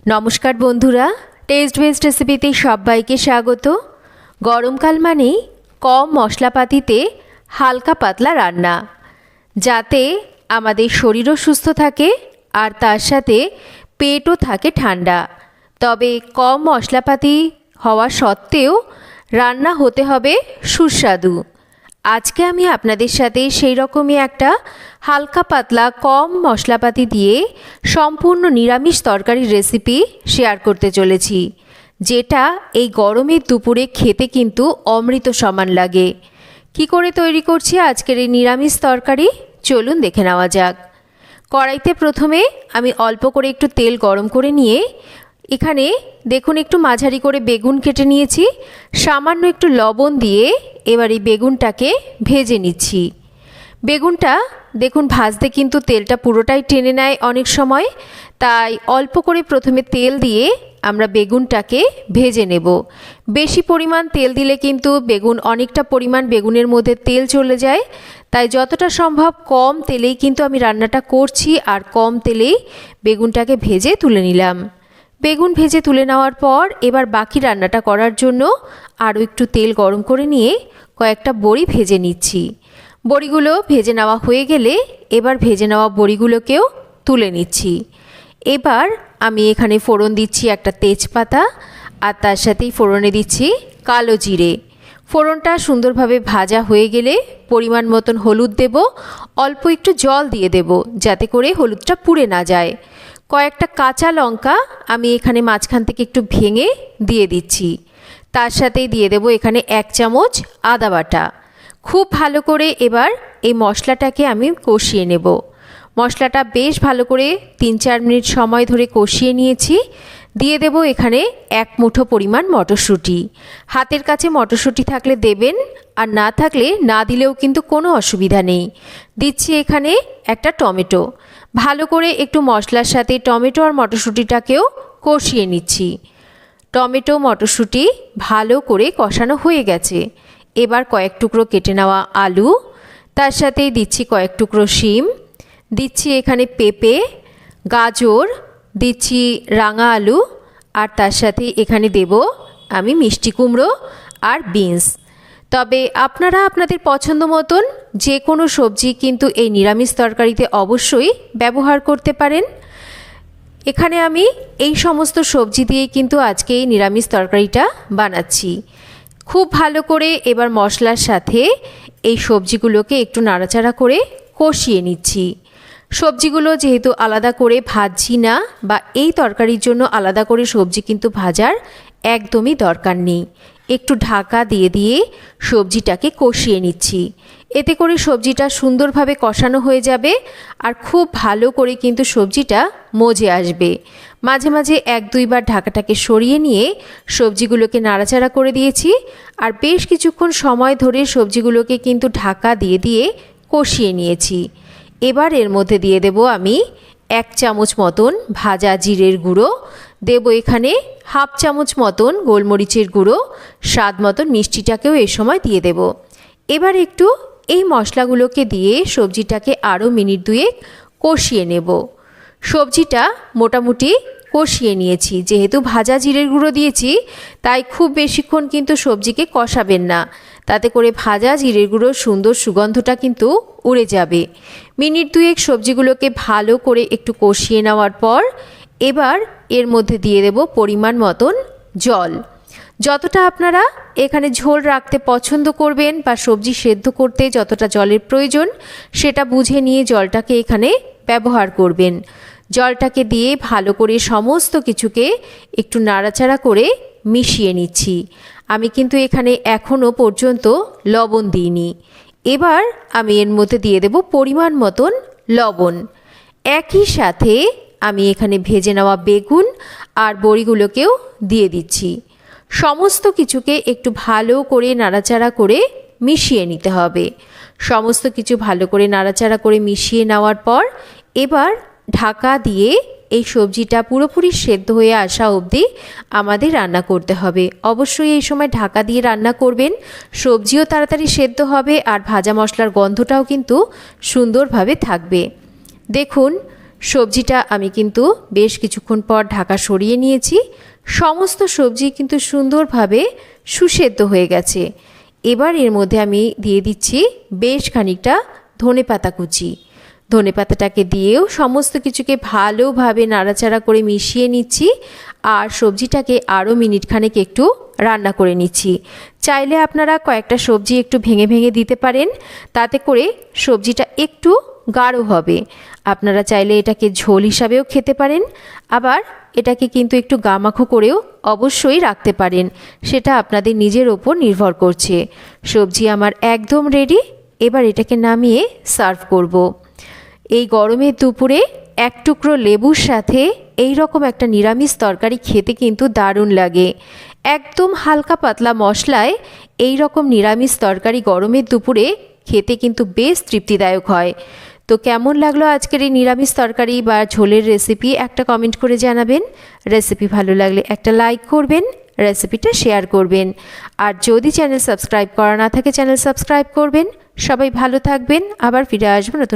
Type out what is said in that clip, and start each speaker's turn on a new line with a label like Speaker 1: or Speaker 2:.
Speaker 1: নমস্কার বন্ধুরা, test best রেসিপিতে সবাইকে স্বাগত। গরমকাল মানেই কম মশলাপাতিতে হালকা পাতলা রান্না, যাতে আমাদের শরীরও সুস্থ থাকে আর তার সাথে পেটও থাকে ঠান্ডা। তবে কম মশলাপাতি হওয়া সত্ত্বেও রান্না হতে হবে সুস্বাদু। আজকে আমি আপনাদের সাথে সেই রকমই একটা হালকা পাতলা কম মশলাপাতি দিয়ে সম্পূর্ণ নিরামিষ তরকারির রেসিপি শেয়ার করতে চলেছি, যেটা এই গরমের দুপুরে খেতে কিন্তু অমৃত সমান লাগে। কি করে তৈরি করছি আজকের এই নিরামিষ তরকারি, চলুন দেখে নেওয়া যাক। কড়াইতে প্রথমে আমি অল্প করে একটু তেল গরম করে নিয়ে এখানে দেখুন একটু মাঝারি করে বেগুন কেটে নিয়েছি, সামান্য একটু লবণ দিয়ে এবার এই বেগুনটাকে ভেজে নিচ্ছি। বেগুনটা দেখুন ভাজতে কিন্তু তেলটা পুরোটাই টেনে নেয় অনেক সময়, তাই অল্প করে প্রথমে তেল দিয়ে আমরা বেগুনটাকে ভেজে নেব। বেশি পরিমাণ তেল দিলে কিন্তু বেগুন অনেকটা পরিমাণ বেগুনের মধ্যে তেল চলে যায়, তাই যতটা সম্ভব কম তেলেই কিন্তু আমি রান্নাটা করছি, আর কম তেলেই বেগুনটাকে ভেজে তুলে নিলাম। বেগুন ভেজে তুলে নেওয়ার পর এবার বাকি রান্নাটা করার জন্য আরও একটু তেল গরম করে নিয়ে কয়েকটা বড়ি ভেজে নিচ্ছি। বড়িগুলো ভেজে নেওয়া হয়ে গেলে এবার ভেজে নেওয়া বড়িগুলোকেও তুলে নিচ্ছি। এবার আমি এখানে ফোড়ন দিচ্ছি একটা তেজপাতা, আর তার সাথেই ফোড়নে দিচ্ছি কালো জিরে। ফোড়নটা সুন্দরভাবে ভাজা হয়ে গেলে পরিমাণ মতন হলুদ দেব, অল্প একটু জল দিয়ে দেব যাতে করে হলুদটা পুড়ে না যায়। কয়েকটা কাঁচা লঙ্কা আমি এখানে মাঝখান থেকে একটু ভেঙে দিয়ে দিচ্ছি। তার সাথেই দিয়ে দেব এখানে 1 চামচ আদা বাটা। খুব ভালো করে এবার এই মশলাটাকে আমি কষিয়ে নেব। মশলাটা বেশ ভালো করে 3-4 মিনিট সময় ধরে কষিয়ে নিয়েছি। দিয়ে দেব এখানে 1 মুঠো পরিমাণ মটরশুঁটি। হাতের কাছে মটরশুঁটি থাকলে দেবেন, আর না থাকলে না দিলেও কিন্তু কোনো অসুবিধা নেই। দিচ্ছি এখানে একটা টমেটো। ভালো করে একটু মশলার সাথে টমেটো আর মটরশুঁটিটাকেও কষিয়ে নিচ্ছি। টমেটো মটরশুঁটি ভালো করে কষানো হয়ে গেছে। এবার কয়েক টুকরো কেটে নেওয়া আলু, তার সাথেই দিচ্ছি কয়েক টুকরো শিম, দিচ্ছি এখানে পেঁপে, গাজর, দিচ্ছি রাঙা আলু, আর তার সাথে এখানে দেব আমি মিষ্টি কুমড়ো আর বিনস। তবে আপনারা আপনাদের পছন্দ মতন যে কোনো সবজি কিন্তু এই নিরামিষ তরকারিতে অবশ্যই ব্যবহার করতে পারেন। এখানে আমি এই সমস্ত সবজি দিয়েই কিন্তু আজকে এই নিরামিষ তরকারিটা বানাচ্ছি। খুব ভালো করে এবার মশলার সাথে এই সবজিগুলোকে একটু নাড়াচাড়া করে কষিয়ে নিচ্ছি। সবজিগুলো যেহেতু আলাদা করে ভাজছি না, বা এই তরকারির জন্য আলাদা করে সবজি কিন্তু ভাজার একদমই দরকার নেই। একটু ঢাকা দিয়ে দিয়ে সবজিটাকে কষিয়ে নিচ্ছি। এতে করে সবজিটা সুন্দরভাবে কষানো হয়ে যাবে, আর খুব ভালো করে কিন্তু সবজিটা মজে আসবে। মাঝে মাঝে 1-2 বার ঢাকাটাকে সরিয়ে নিয়ে সবজিগুলোকে নাড়াচাড়া করে দিয়েছি, আর বেশ কিছুক্ষণ সময় ধরে সবজিগুলোকে কিন্তু ঢাকা দিয়ে দিয়ে কষিয়ে নিয়েছি। এবার এর মধ্যে দিয়ে দেব আমি 1 চামচ মতন ভাজা জিরের গুঁড়ো, দেব এখানে 1/2 চামচ মতন গোলমরিচের গুঁড়ো, স্বাদ মতন মিষ্টিটাকেও এই সময় দিয়ে দেব। এবার একটু এই মশলাগুলোকে দিয়ে সবজিটাকে আরও মিনিট 2 কষিয়ে নেব। সবজিটা মোটামুটি কষিয়ে নিয়েছি। যেহেতু ভাজা জিরের গুঁড়ো দিয়েছি, তাই খুব বেশিক্ষণ কিন্তু সবজিকে কষাবেন না, তাতে করে ভাজা জিরের গুঁড়োর সুন্দর সুগন্ধটা কিন্তু উড়ে যাবে। মিনিট 2 সবজিগুলোকে ভালো করে একটু কষিয়ে নেওয়ার পর এবার এর মধ্যে দিয়ে দেব পরিমাণ মতন জল। যতটা আপনারা এখানে ঝোল রাখতে পছন্দ করবেন বা সবজি সেদ্ধ করতে যতটা জলের প্রয়োজন, সেটা বুঝে নিয়ে জলটাকে এখানে ব্যবহার করবেন। জলটাকে দিয়ে ভালো করে সমস্ত কিছুকে একটু নাড়াচাড়া করে মিশিয়ে নিচ্ছি। আমি কিন্তু এখানে এখনও পর্যন্ত লবণ দিইনি। এবার আমি এর মধ্যে দিয়ে দেব পরিমাণ মতন লবণ। একই সাথে আমি এখানে ভেজে নেওয়া বেগুন আর বড়িগুলোকেও দিয়ে দিচ্ছি। সমস্ত কিছুকে একটু ভালো করে নাড়াচাড়া করে মিশিয়ে নিতে হবে। সমস্ত কিছু ভালো করে নাড়াচাড়া করে মিশিয়ে নেওয়ার পর এবার ঢাকা দিয়ে এই সবজিটা পুরোপুরি সেদ্ধ হয়ে আসা অবধি আমাদের রান্না করতে হবে। অবশ্যই এই সময় ঢাকা দিয়ে রান্না করবেন, সবজিও তাড়াতাড়ি সেদ্ধ হবে আর ভাজা মশলার গন্ধটাও কিন্তু সুন্দরভাবে থাকবে। দেখুন সবজিটা আমি কিন্তু বেশ কিছুক্ষণ পর ঢাকা সরিয়ে নিয়েছি। সমস্ত সবজি কিন্তু সুন্দরভাবে সুসেদ্ধ হয়ে গেছে। এবার এর মধ্যে আমি দিয়ে দিচ্ছি বেশ খানিকটা ধনেপাতা কুচি। ধনেপাতাটাকে দিয়েও সমস্ত কিছুকে ভালোভাবে নাড়াচাড়া করে মিশিয়ে নিচ্ছি আর সবজিটাকে আরও মিনিটখানেক একটু রান্না করে নিচ্ছি। চাইলে আপনারা কয়েকটা সবজি একটু ভেঙে ভেঙে দিতে পারেন, তাতে করে সবজিটা একটু গাঢ় হবে। আপনারা চাইলে এটাকে ঝোল হিসাবেও খেতে পারেন, আবার এটাকে কিন্তু একটু গামাখো করেও অবশ্যই রাখতে পারেন, সেটা আপনাদের নিজের ওপর নির্ভর করছে। সবজি আমার একদম রেডি। এবার এটাকে নামিয়ে সার্ভ করব। এই গরমের দুপুরে এক টুকরো লেবুর সাথে এই রকম একটা নিরামিষ তরকারি খেতে কিন্তু দারুণ লাগে। একদম হালকা পাতলা মশলায় এই রকম নিরামিষ তরকারি গরমের দুপুরে খেতে কিন্তু বেশ তৃপ্তিদায়ক হয়। তো কেমন লাগলো আজকের এই নিরামিষ তরকারি বা ঝোলের রেসিপি একটা কমেন্ট করে জানাবেন। রেসিপি ভালো লাগলে একটা লাইক করবেন, রেসিপিটা শেয়ার করবেন। আর যদি চ্যানেল সাবস্ক্রাইব করা না থাকে চ্যানেল সাবস্ক্রাইব করবেন। সবাই ভালো থাকবেন, আবার ফিরে আসবেন নতুন